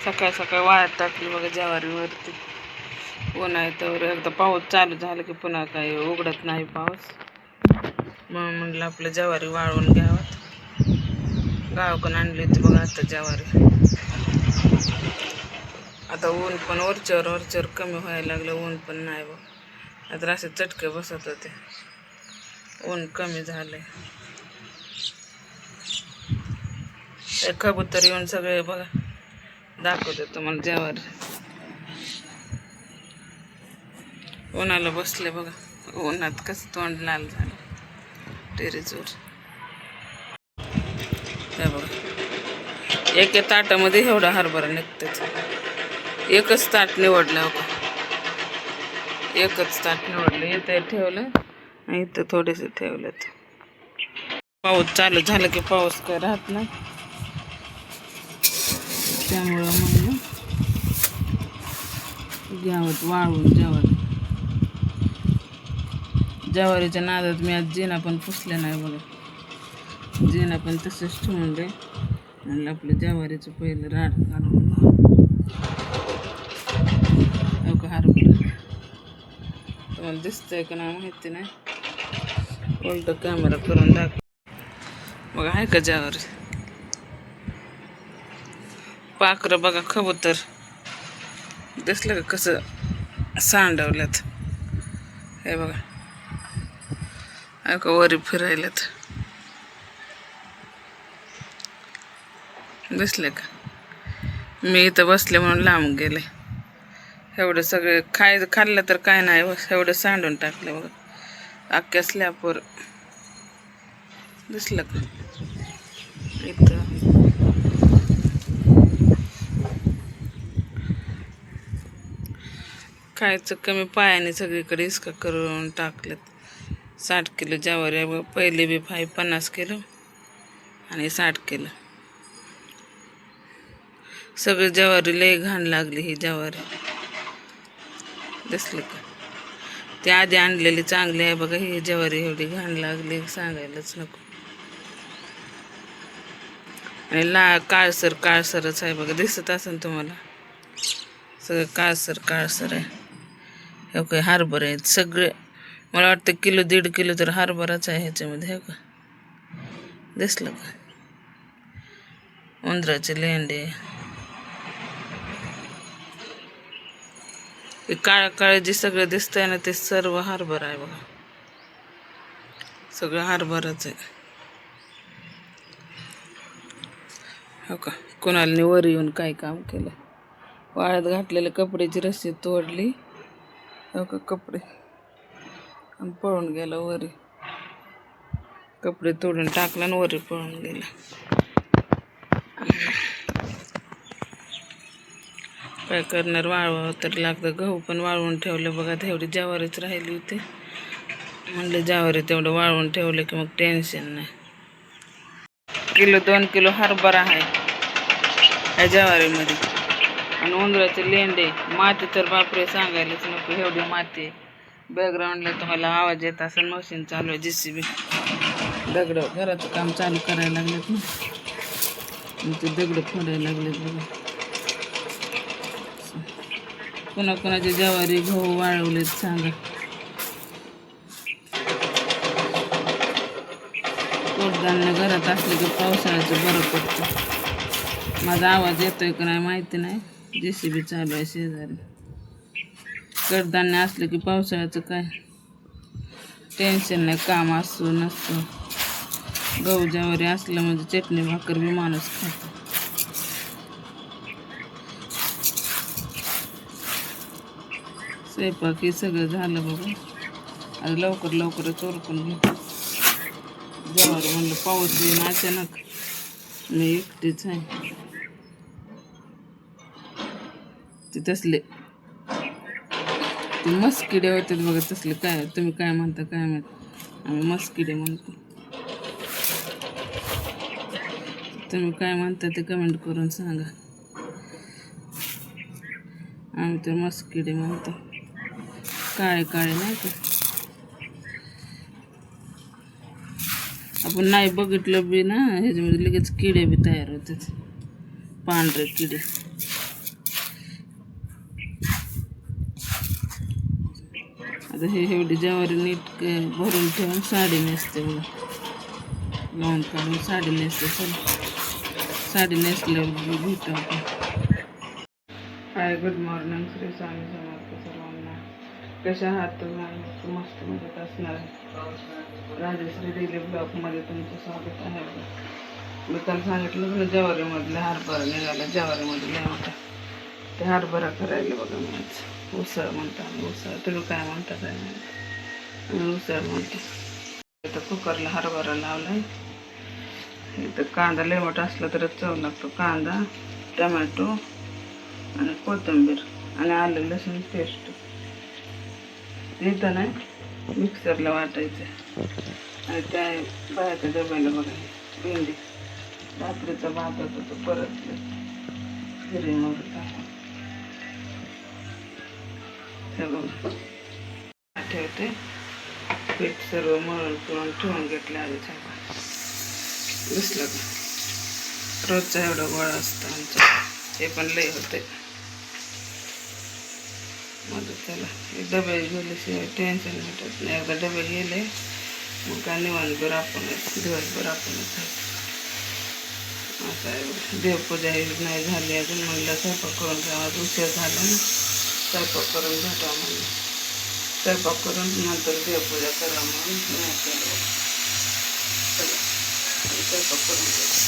सकाळ सकाळ वाळत टाकली बघा ज्वारीवरती. ऊन आहे तर एकदा पाऊस चालू झाला की पुन्हा काही उघडत नाही पाऊस. मग म्हणलं आपलं ज्वारी वाळवून घ्यावं. गावाकडून आणली होती बघा आता ज्वारी. आता ऊन पण वरच्यावर कमी व्हायला लागलं. ऊन पण नाही बघ. आता असे चटके बसत होते. ऊन कमी झालंय. कबूतर येऊन सगळे बघा दाखवते तुम्हाला ज्वारी. उन्हाला बसले बघा. उन्हात कसं तोंड लाल झालं टेरेसवर. हे बघा एका ताटामध्ये एवढा हरभरा निघतात. एकच ताट निवडलं हो का. एकच ताट निवडलं. इथं ठेवलं आणि इथं थोडेसे ठेवलेत. पाऊस चालू झाला की पाऊस काय राहत नाही. त्यामुळं म्हणलं घ्यावं वाळवून ज्वारीच्या नादात मी आज जिना पण पुसले नाही बघा. जिना पण तसंच ठेवून दे आणि आपलं ज्वारीचं पहिलं राड काढून हरभरा. तुम्हाला दिसतंय का नाही माहिती नाही. उलट कॅमेरा करून दाखव बघा. आहे का ज्वारी. पाखरं बघा कबूतर दिसलं का कसं सांडवल्यात. हे बघा का वरी फिरायल्यात. दिसले का. मी इथं बसले म्हणून लांब गेले. एवढं सगळे खाल्लं तर काय नाही. एवढं सांडून टाकलं बघा अख्ख्या स्लॅपवर. दिसलं का. इथं खायचं कमी पायाने सगळीकडे इसका करून टाकलेत. 60 किलो ज्वारी. पहिले बी 50 किलो आणि 60 किलो. सगळी ज्वारी लई घाण लागली ही ज्वारी. दिसली का. ती आधी आणलेली चांगली आहे बघा. ही ज्वारी एवढी घाण लागली सांगायलाच नको. आणि काळसरच आहे बघा. दिसत असेल तुम्हाला. सगळं काळसर आहे. हे काय हरभरे आहेत सगळे. मला वाटतं 1-1.5 किलो तर हरभराच आहे ह्याच्यामध्ये. हे का दिसलं का. उंदराचे लेंडे. हे काळं जे सगळं दिसतंय ना ते सर्व हरभरा आहे बघा. सगळं हरभराच आहे. हो का. कोणाला वर येऊन काय काम केलं. वाळत घातलेले कपड्याची रस्सी तोडली. हो का कपडे आणि पळून गेला वरी. कपडे तोडून टाकला आणि वरी पळून गेला. काय करणार. वाळवावं तर लागतं. गहू पण वाळवून ठेवले बघा. तेवढी ज्वारीच राहिली होती. म्हणलं ज्वारी तेवढं वाळवून ठेवलं की मग टेन्शन नाही. 1-2 किलो हरभरा आहे ह्या ज्वारीमध्ये. आणि उंदराचे लेंडे. माती तर बापरे सांगायलाच नको. एवढी माती. बॅकग्राऊंडला तुम्हाला आवाज येत असेल. मशीन चालू आहे JCB. दगड घराचं काम चालू करायला लागलेत ना. ते दगड फोडायला लागलेत बघा. कोणाकोणाचे ज्वारी गहू वाळवलेत सांगा. कडधान्य घरात असले की पावसाळ्याचं बरं पडतं. माझा आवाज येतोय का नाही माहिती नाही. JCB चालू आहे शेजारी. कडधान्य असलं की पावसाळ्याचं काय टेन्शन नाही. काम असो नसतो. गहू ज्वारी असलं म्हणजे चटणी भाकर बी माणूस खातो. स्वयंपाक हे सगळं झालं बघा. आज लवकरच उरकून घेतो. ज्वारी म्हणलं पाऊस येईन अचानक. मी एकटीच आहे. ते तसले ते मस्किडे होतात बघा. तसले काय तुम्ही काय म्हणता काय माहित. आम्ही मस्किडे म्हणतो. तुम्ही काय म्हणता ते कमेंट करून सांगा. आम्ही तर मस्किडे म्हणतो. काळे नाही का. आपण नाही बघितलं बी ना ह्याच्यामध्ये लगेच किडे बी तयार होतात. पांढरे किडे. आता हे एवढी ज्वारी नीट भरून ठेवून साडी नेसते बघा. लावून काढून साडी नेसते. चला साडी नेसल्यावर भेटू आपण. हाय, गुड मॉर्निंग. श्री स्वामी समर्थ सर्वांना. कशा आहात तुम्ही? मस्त मजेत असणार आहे. राजश्री डेली ब्लॉगमध्ये तुमचं स्वागत आहे. मी काल सांगितलं ना ज्वारीमधला हरभरा निघाला. ज्वारीमध्ये लय मोठा ते हरभरा करायला बघा. मी आज उसळ म्हणता. उसळ तुम्ही काय म्हणता काय नाही. मी उसळ म्हणते. इथं कुकरला हरभरा लावलाय. इथं कांदा लय मोठा असला तरच चव लागतो. कांदा, टमॅटो आणि कोथिंबीर आणि आलं लसूण पेस्ट. इथं नाही मिक्सरला वाटायचं. आणि त्या बाहेरच्या डब्याला बघा भेंडी. रात्रीचा भात होता तो परत हिरवी मोहरी टाकून सगळं ठेवते. पीठ सर्व मळून पिळून ठेवून घेतलं आधी सगळं. दिसलं का? रोजचा एवढा गोळा असतं आमचा. हे पण लय होते. मग त्याला डबे गेल्याशिवाय टेन्शन भेटत नाही. एकदा डबे गेले मग काय निवांतभर आपणच दिवसभर आपणच असं आहे. देवपूजा नाही झाली अजून. म्हणलं स्वयंपाक करून घ्यावा. उशीर झाला ना. स्वयंपाक करून भेटावा म्हणलं. स्वयंपाक करून नंतर देवपूजा करा म्हणून नाही केलं. चला स्वयंपाक करून घ्यायचा.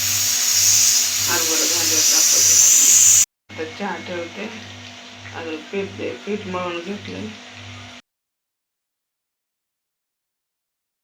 हरभरा झाल्यावर टाकते. आता चहा ठेवते. अजून पीठ मळून घेतलं.